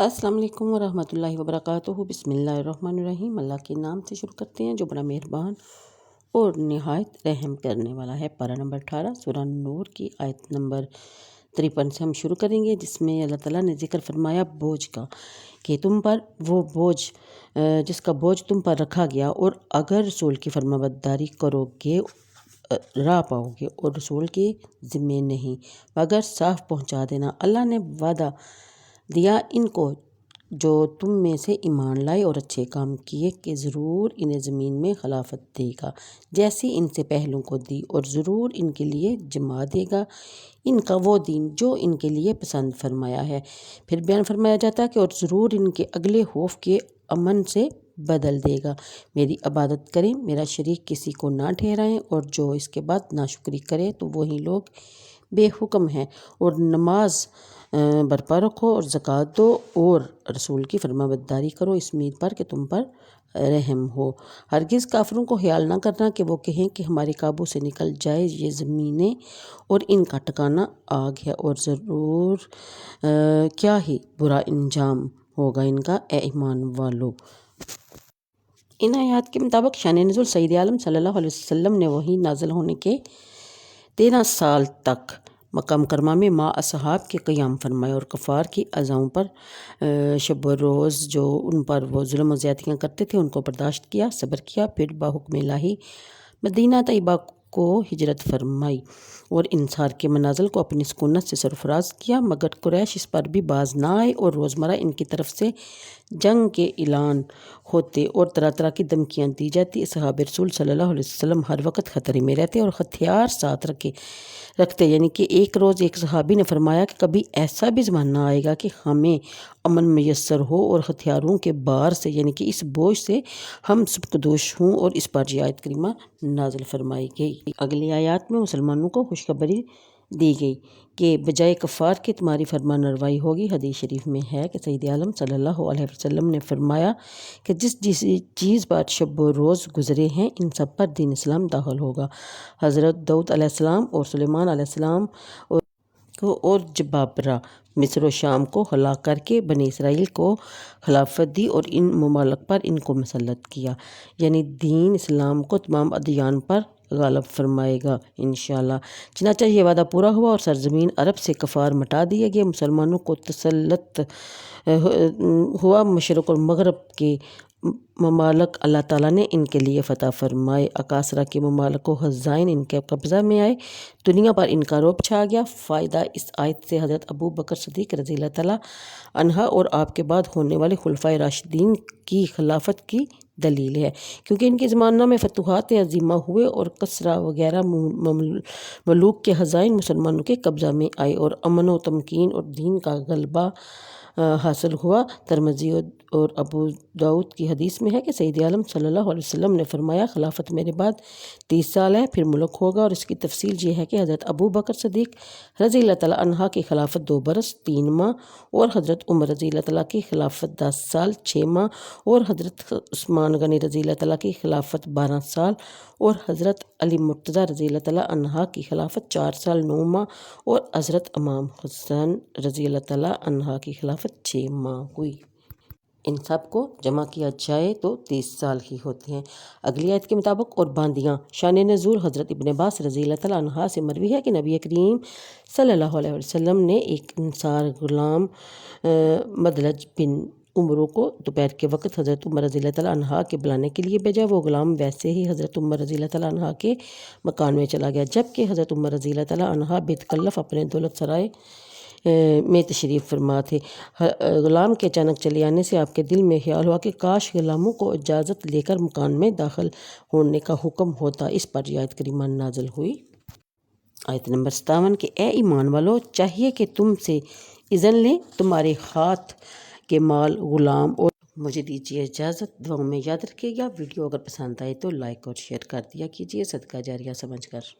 السلام علیکم ورحمۃ اللہ وبرکاتہ۔ بسم اللہ الرحمن الرحیم۔ اللہ کے نام سے شروع کرتے ہیں جو بڑا مہربان اور نہایت رحم کرنے والا ہے۔ پارہ نمبر 18 سورہ نور کی آیت نمبر 53 سے ہم شروع کریں گے، جس میں اللہ تعالیٰ نے ذکر فرمایا بوجھ کا، کہ تم پر وہ بوجھ جس کا بوجھ تم پر رکھا گیا، اور اگر رسول کی فرمانبرداری کرو گے راہ پاؤ گے، اور رسول کے ذمے نہیں مگر صاف پہنچا دینا۔ اللہ نے وعدہ دیا ان کو جو تم میں سے ایمان لائے اور اچھے کام کیے کہ ضرور انہیں زمین میں خلافت دے گا جیسی ان سے پہلوں کو دی، اور ضرور ان کے لیے جما دے گا ان کا وہ دین جو ان کے لیے پسند فرمایا ہے۔ پھر بیان فرمایا جاتا ہے کہ اور ضرور ان کے اگلے خوف کے امن سے بدل دے گا۔ میری عبادت کریں، میرا شریک کسی کو نہ ٹھہرائیں، اور جو اس کے بعد ناشکری کرے تو وہی لوگ بے حکم ہیں۔ اور نماز برپا رکھو اور زکوٰۃ دو اور رسول کی فرمانبرداری کرو اس امید پر کہ تم پر رحم ہو۔ ہرگز کافروں کو خیال نہ کرنا کہ وہ کہیں کہ ہمارے قابو سے نکل جائے یہ زمینیں اور ان کا ٹھکانہ آگ ہے، اور ضرور کیا ہی برا انجام ہوگا ان کا، اے ایمان والو۔ ان آیات کے مطابق شان نزول سید عالم صلی اللہ علیہ وسلم نے وحی نازل ہونے کے 13 سال تک مکہ مکرمہ میں مع اصحاب کے قیام فرمایا، اور کفار کی اذاؤں پر شب و روز جو ان پر وہ ظلم و زیادتیاں کرتے تھے ان کو برداشت کیا، صبر کیا۔ پھر بحکم الہی مدینہ طیبہ کو ہجرت فرمائی اور انصار کے منازل کو اپنی سکونت سے سرفراز کیا، مگر قریش اس پر بھی باز نہ آئے، اور روزمرہ ان کی طرف سے جنگ کے اعلان ہوتے اور طرح طرح کی دھمکیاں دی جاتی۔ اصحاب رسول صلی اللہ علیہ وسلم ہر وقت خطرے میں رہتے اور ہتھیار ساتھ رکھتے، یعنی کہ ایک روز ایک صحابی نے فرمایا کہ کبھی ایسا بھی زمانہ آئے گا کہ ہمیں امن میسر ہو اور ہتھیاروں کے بار سے، یعنی کہ اس بوجھ سے ہم سبکدوش ہوں، اور اس پر یہ آیت کریمہ نازل فرمائی گئی۔ اگلی آیات میں مسلمانوں کو خوشخبری دی گئی کہ بجائے کفار کے تمہاری فرمان روائی ہوگی۔ حدیث شریف میں ہے کہ سید عالم صلی اللہ علیہ وسلم نے فرمایا کہ جس چیز پر شب و روز گزرے ہیں ان سب پر دین اسلام داخل ہوگا۔ حضرت داؤد علیہ السلام اور سلیمان علیہ السلام اور جبابرہ مصر و شام کو ہلاک کر کے بنی اسرائیل کو خلافت دی اور ان ممالک پر ان کو مسلط کیا، یعنی دین اسلام کو تمام ادیان پر غالب فرمائے گا انشاءاللہ۔ چنانچہ یہ وعدہ پورا ہوا اور سرزمین عرب سے کفار مٹا دیے گئے، مسلمانوں کو تسلط ہوا۔ مشرق اور مغرب کے ممالک اللہ تعالیٰ نے ان کے لیے فتح فرمائے، اکاسرہ کے ممالک و خزائن ان کے قبضہ میں آئے، دنیا پر ان کا رعب چھا گیا۔ فائدہ اس آیت سے حضرت ابو بکر صدیق رضی اللہ تعالیٰ عنہ اور آپ کے بعد ہونے والے خلفائے راشدین کی خلافت کی دلیل ہے، کیونکہ ان کے زمانہ میں فتوحات عظیمہ ہوئے اور کسریٰ وغیرہ ملوک کے خزائن مسلمانوں کے قبضہ میں آئے، اور امن و تمکین اور دین کا غلبہ حاصل ہوا۔ ترمذی اور ابو داؤد کی حدیث میں ہے کہ سید عالم صلی اللہ علیہ وسلم نے فرمایا خلافت میرے بعد 30 سال ہے، پھر ملک ہوگا، اور اس کی تفصیل یہ ہے کہ حضرت ابو بکر صدیق رضی اللہ تعالیٰ عنہ کی خلافت 2 برس 3 ماہ، اور حضرت عمر رضی اللہ تعالیٰ کی خلافت 10 سال 6 ماہ، اور حضرت عثمان غنی رضی اللہ تعالیٰ کی خلافت 12 سال، اور حضرت علی مرتضیٰ رضی اللہ تعالیٰ عنہ کی خلافت 4 سال 9 ماہ، اور حضرت امام حسن رضی اللہ تعالیٰ عنہ کی خلافت 6 ماہ ہوئی۔ ان سب کو جمع کیا جائے تو 30 سال ہی ہوتے ہیں۔ اگلی آیت کے مطابق اور باندیاں۔ شان نزول حضرت ابن عباس رضی اللہ تعالیٰ عنہ سے مروی ہے کہ نبی کریم صلی اللہ علیہ وسلم نے ایک انصار غلام مدلج بن عمرو کو دوپہر کے وقت حضرت عمر رضی اللہ تعالیٰ عنہ کے بلانے کے لیے بھیجا۔ وہ غلام ویسے ہی حضرت عمر رضی اللہ تعالیٰ عنہ کے مکان میں چلا گیا، جبکہ حضرت عمر رضی اللہ تعالیٰ عنہ بے تکلف اپنے دولت سرائے میں تشریف فرما تھے۔ غلام کے اچانک چلے آنے سے آپ کے دل میں خیال ہوا کہ کاش غلاموں کو اجازت لے کر مکان میں داخل ہونے کا حکم ہوتا۔ اس پر یہ آیت کریمہ نازل ہوئی۔ آیت نمبر 57 کہ اے ایمان والو، چاہیے کہ تم سے اذن لیں تمہارے ہاتھ کے مال غلام، اور مجھے دیجیے اجازت، دعاؤں میں یاد رکھیے گا۔ ویڈیو اگر پسند آئے تو لائک اور شیئر کر دیا کیجیے صدقہ جاریہ سمجھ کر۔